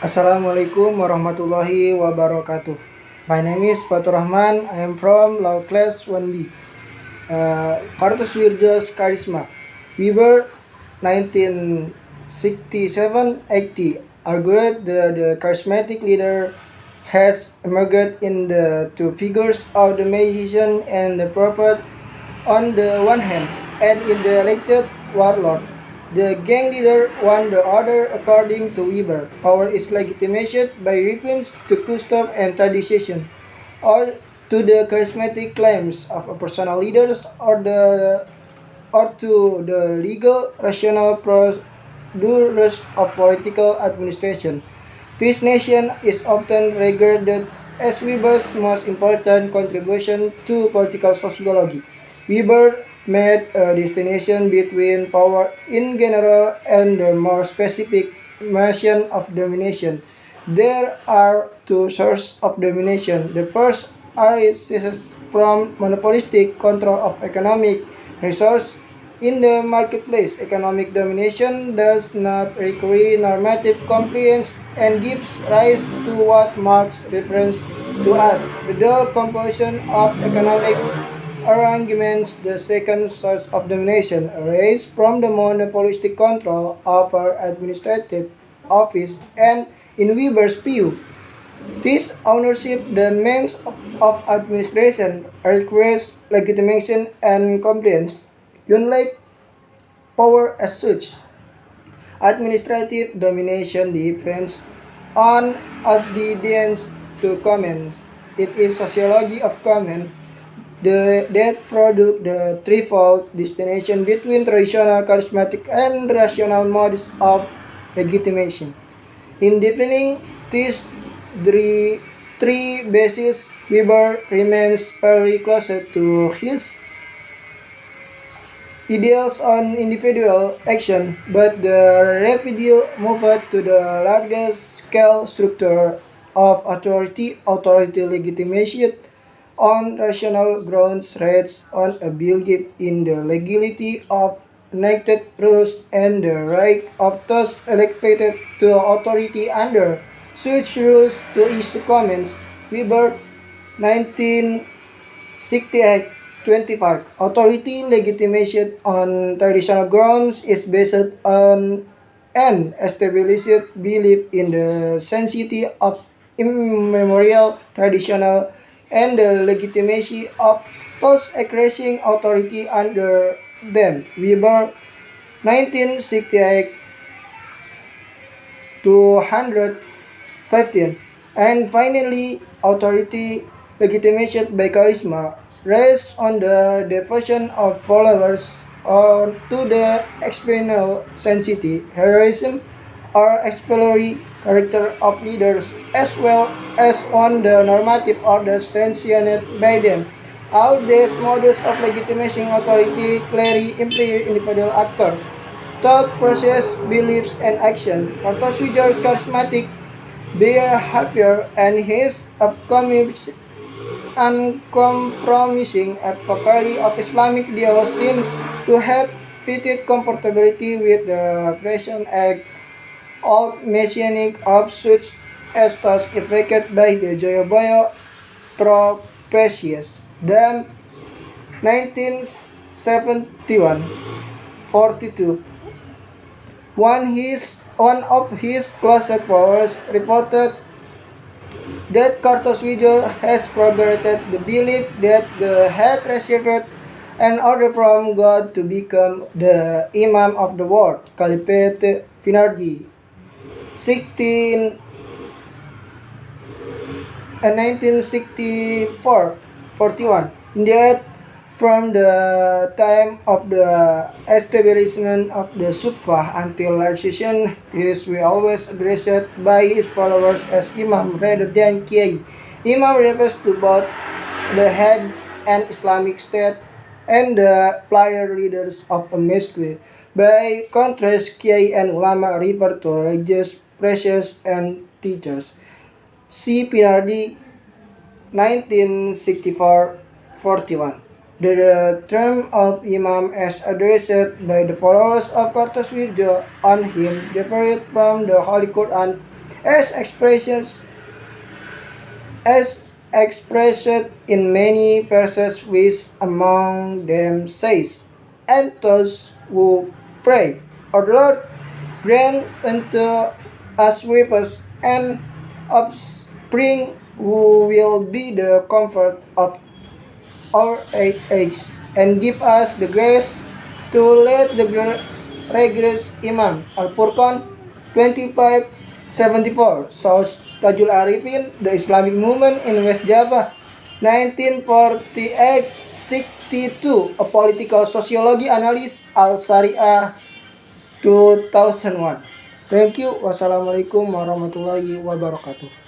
Assalamualaikum warahmatullahi wabarakatuh. My name is Fatur Rahman. I am from Law Class 1B. Kartosuwirjo's Charisma. We were 1967-80 argued the charismatic leader has emerged in the two figures of the magician and the prophet on the one hand, and in the elected warlord. The gang leader on the other, according to Weber, power is legitimized by reference to custom and tradition, or to the charismatic claims of a personal leaders or to the legal rational procedures of political administration. This nation is often regarded as Weber's most important contribution to political sociology. Weber made a distinction between power in general and the more specific notion of domination. There are two sources of domination. The first arises from monopolistic control of economic resources in the marketplace. Economic domination does not require normative compliance and gives rise to what Marx refers to as the dual composition of economic arrangements. The second source of domination arises from the monopolistic control over administrative office, and in Weber's view, this ownership, the means of administration, requires legitimation and compliance, unlike power as such. Administrative domination depends on obedience to commands. It is sociology of command that produce the threefold distinction between traditional, charismatic, and rational modes of legitimation. In defining these three bases, Weber remains very closer to his ideals on individual action, but the rapid moved to the larger scale structure of authority legitimation on rational grounds rests on a belief in the legality of enacted rules and the right of those elected to authority under such rules to issue comments. Weber, 1968. 25. Authority legitimation on traditional grounds is based on an established belief in the sanctity of immemorial traditional and the legitimacy of those exercising authority under them. Weber, 1968 to 115. And finally, authority legitimation by charisma rests on the devotion of followers or to the external sanctity, heroism, or exemplary character of leaders, as well as on the normative orders sanctioned by them. All these modes of legitimizing authority clearly imply individual actors' thought process, beliefs, and action. Kartosuwirjo's charismatic behavior and his upcoming uncompromising advocacy of Islamic ideals seem to have fitted comfortably with the present act of messianic of such as those effected by the Joyoboyo prophecies. Then 1971-42. One of his closest followers reported that Kartosuwirjo has progressed the belief that he had received an order from God to become the Imam of the world, Caliphate Finardi. 1964-41. Indeed, from the time of the establishment of the Sufa until accession, he was always addressed by his followers as Imam rather than Kiai. Imam refers to both the head and Islamic State and the player leaders of a mosque. By contrast, Kiai and Ulama refer to religious preachers and teachers. C. Pinardi, 1964-41. The term of Imam as addressed by the followers of Kartosuwirjo on him differed from the Holy Quran as expressions as expressed in many verses, which among them says, and those who pray, O Lord, grant unto us weepers and offspring who will be the comfort of our age, and give us the grace to let the rigorous Imam Al-Furqan 2574, Saud Tajul Arifin, the Islamic movement in West Java, 1948-62, a political sociology analyst, Al-Sharia 2001. Thank you. Wassalamualaikum warahmatullahi wabarakatuh.